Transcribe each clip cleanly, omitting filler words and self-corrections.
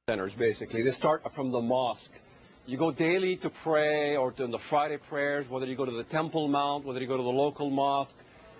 centers, basically. They start from the mosque. You go daily to pray, or to the Friday prayers, whether you go to the Temple Mount, whether you go to the local mosque.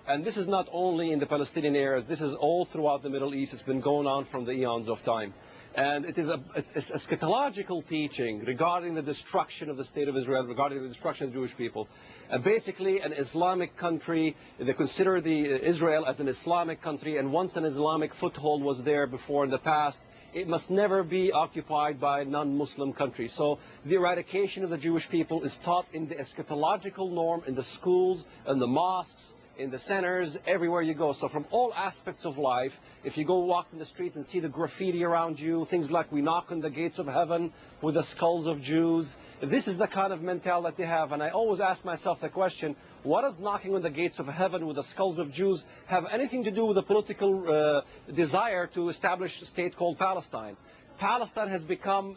And this is not only in the Palestinian areas, this is all throughout the Middle East. It's been going on from the eons of time. And it is a eschatological teaching regarding the destruction of the State of Israel, regarding the destruction of the Jewish people. And basically, an Islamic country, they consider Israel as an Islamic country, and once an Islamic foothold was there before in the past, it must never be occupied by a non-Muslim country. So the eradication of the Jewish people is taught in the eschatological norm, in the schools, in the mosques, in the centers, everywhere you go. So from all aspects of life, if you go walk in the streets and see the graffiti around you, things like "we knock on the gates of heaven with the skulls of Jews," this is the kind of mentality that they have. And I always ask myself the question, what does knocking on the gates of heaven with the skulls of Jews have anything to do with the political desire to establish a state called Palestine? Palestine has become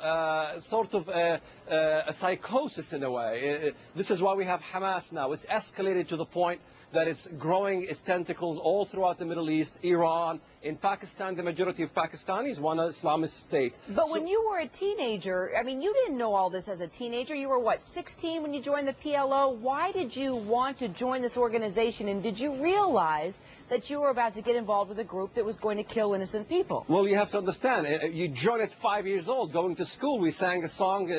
sort of a psychosis in a way. This is why we have Hamas now. It's escalated to the point that it's growing its tentacles all throughout the Middle East, Iran. In Pakistan, the majority of Pakistanis want an Islamist state. But when you were a teenager, I mean, you didn't know all this as a teenager. You were, what, 16 when you joined the PLO? Why did you want to join this organization, and did you realize that you were about to get involved with a group that was going to kill innocent people? Well, you have to understand, you joined at 5 years old, going to school. We sang a song,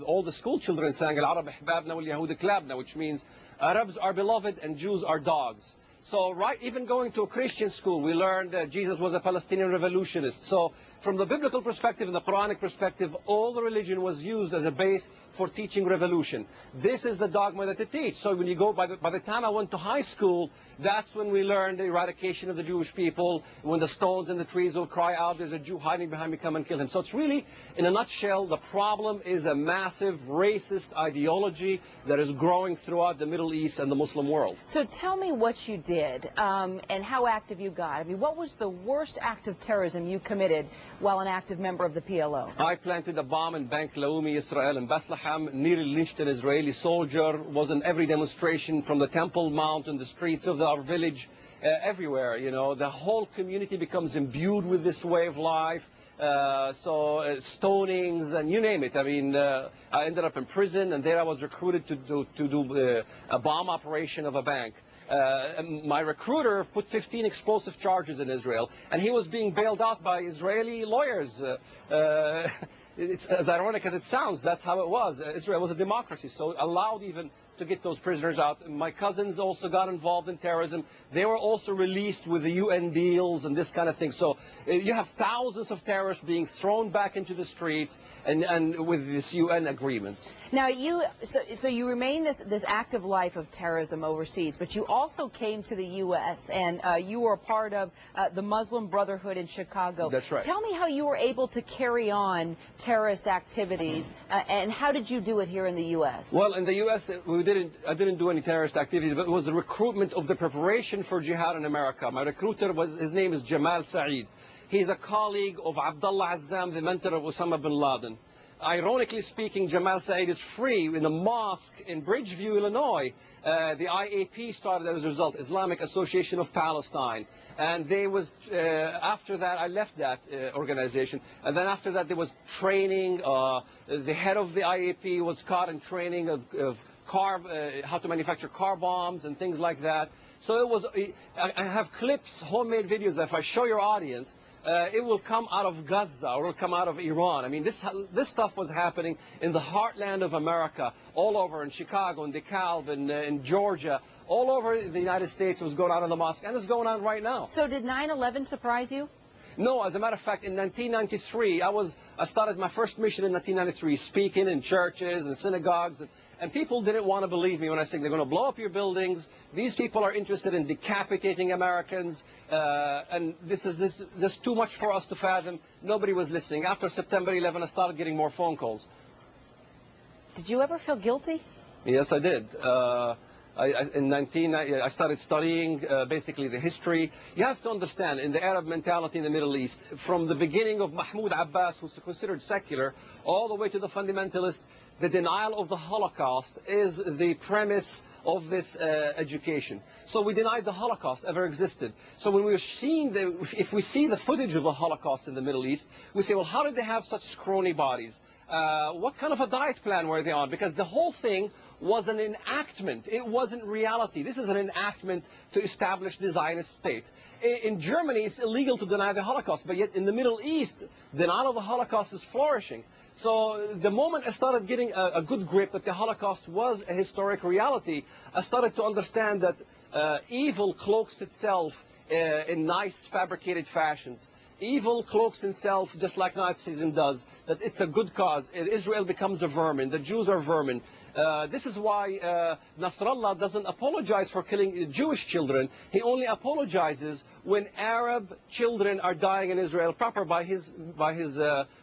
all the school children sang, Al-Arab Ahbabna wal-Yahud Klabna, which means Arabs are beloved and Jews are dogs. So even going to a Christian school, we learned that Jesus was a Palestinian revolutionist. So from the biblical perspective and the Quranic perspective, all the religion was used as a base for teaching revolution. This is the dogma that they teach. So when you go, by the time I went to high school, that's when we learned the eradication of the Jewish people. When the stones and the trees will cry out, there's a Jew hiding behind me, come and kill him. So it's really, in a nutshell, the problem is a massive racist ideology that is growing throughout the Middle East and the Muslim world. So tell me what you did and how active you got. I mean, what was the worst act of terrorism you committed while an active member of the PLO? I planted a bomb in Bank Leumi, Israel, in Bethlehem, nearly lynched an Israeli soldier, was in every demonstration from the Temple Mount and the streets of our village, everywhere. You know, the whole community becomes imbued with this way of life. Stonings and you name it. I mean, I ended up in prison, and there I was recruited to do a bomb operation of a bank. My recruiter put 15 explosive charges in Israel, and he was being bailed out by Israeli lawyers. It's as ironic as it sounds, that's how it was. Israel was a democracy, so allowed even to get those prisoners out. My cousins also got involved in terrorism. They were also released with the UN deals and this kind of thing. So you have thousands of terrorists being thrown back into the streets and with this UN agreements. Now so you remain this active life of terrorism overseas, but you also came to the U.S. and you were a part of the Muslim Brotherhood in Chicago. That's right. Tell me how you were able to carry on terrorist activities and how did you do it here in the U.S.? Well, in the U.S. I didn't do any terrorist activities, but it was the recruitment of the preparation for jihad in America. My recruiter his name is Jamal Saeed. He's a colleague of Abdullah Azzam, the mentor of Osama bin Laden. Ironically speaking, Jamal Saeed is free in a mosque in Bridgeview, Illinois. The IAP started as a result, Islamic Association of Palestine. And after that, I left that organization. And then after that, there was training. The head of the IAP was caught in training of how to manufacture car bombs and things like that. So it was, I have clips, homemade videos that if I show your audience, it will come out of Gaza or it will come out of Iran. I mean, this stuff was happening in the heartland of America, all over in Chicago, in DeKalb, in Georgia, all over the United States. It was going on in the mosque, and it's going on right now. So did 9/11 surprise you? No, as a matter of fact, in 1993, I started my first mission in 1993, speaking in churches and synagogues, and people didn't want to believe me when I said they're going to blow up your buildings. These people are interested in decapitating Americans, and this is just too much for us to fathom. Nobody was listening. After September 11, I started getting more phone calls. Did you ever feel guilty? Yes, I did. I started studying basically the history. You have to understand, in the Arab mentality in the Middle East, from the beginning of Mahmoud Abbas, who's considered secular, all the way to the fundamentalists, the denial of the Holocaust is the premise of this education. So we denied the Holocaust ever existed. So when we're seeing if we see the footage of the Holocaust in the Middle East, we say, well, how did they have such scrawny bodies? What kind of a diet plan were they on? Because the whole thing was an enactment. It wasn't reality. This is an enactment to establish the Zionist state. In Germany, it's illegal to deny the Holocaust, but yet in the Middle East, denial of the Holocaust is flourishing. So the moment I started getting a good grip that the Holocaust was a historic reality, I started to understand that evil cloaks itself in nice fabricated fashions. Evil cloaks itself just like Nazism does, that it's a good cause. Israel becomes a vermin. The Jews are vermin. This is why Nasrallah doesn't apologize for killing Jewish children. He only apologizes when Arab children are dying in Israel proper by his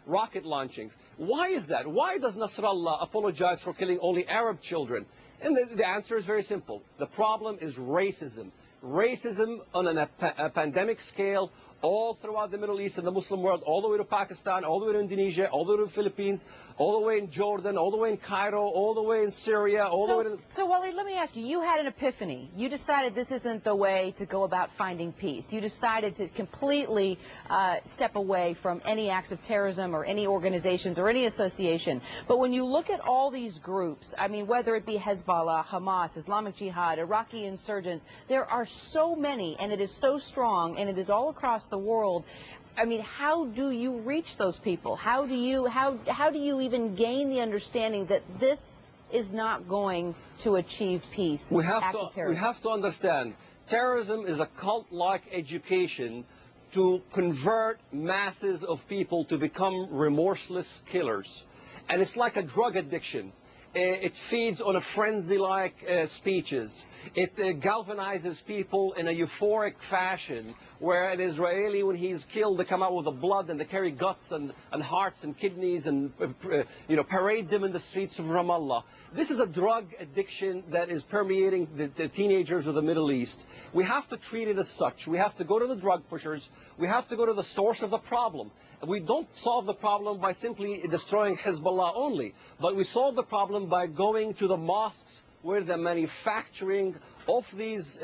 rocket launchings. Why is that? Why does Nasrallah apologize for killing only Arab children? And the answer is very simple. The problem is racism. Racism on a pandemic scale all throughout the Middle East and the Muslim world, all the way to Pakistan, all the way to Indonesia, all the way to the Philippines, all the way in Jordan, all the way in Cairo, all the way in Syria, all the way to... So, Walid, let me ask you, you had an epiphany. You decided this isn't the way to go about finding peace. You decided to completely step away from any acts of terrorism or any organizations or any association. But when you look at all these groups, I mean, whether it be Hezbollah, Hamas, Islamic Jihad, Iraqi insurgents, there are so many, and it is so strong, and it is all across the world. I mean, how do you reach those people? How do you even gain the understanding that this is not going to achieve peace? We have to understand, terrorism is a cult-like education to convert masses of people to become remorseless killers. And it's like a drug addiction. It feeds on a frenzy-like speeches. It galvanizes people in a euphoric fashion, where an Israeli, when he's killed, they come out with the blood and they carry guts and hearts and kidneys and parade them in the streets of Ramallah. This is a drug addiction that is permeating the teenagers of the Middle East. We have to treat it as such. We have to go to the drug pushers. We have to go to the source of the problem. We don't solve the problem by simply destroying Hezbollah only, but we solve the problem by going to the mosques where the manufacturing of this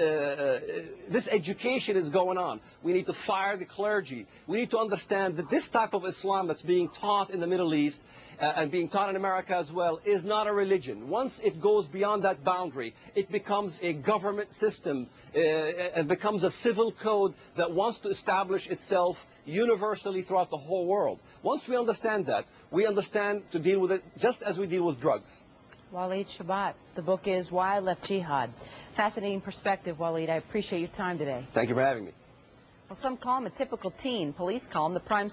education is going on. We need to fire the clergy. We need to understand that this type of Islam that's being taught in the Middle East and being taught in America as well is not a religion. Once it goes beyond that boundary, it becomes a government system. It becomes a civil code that wants to establish itself universally throughout the whole world. Once we understand that, we understand to deal with it just as we deal with drugs. Walid Shoebat, the book is Why I Left Jihad. Fascinating perspective, Walid. I appreciate your time today. Thank you for having me. Well, some call him a typical teen. Police call him the prime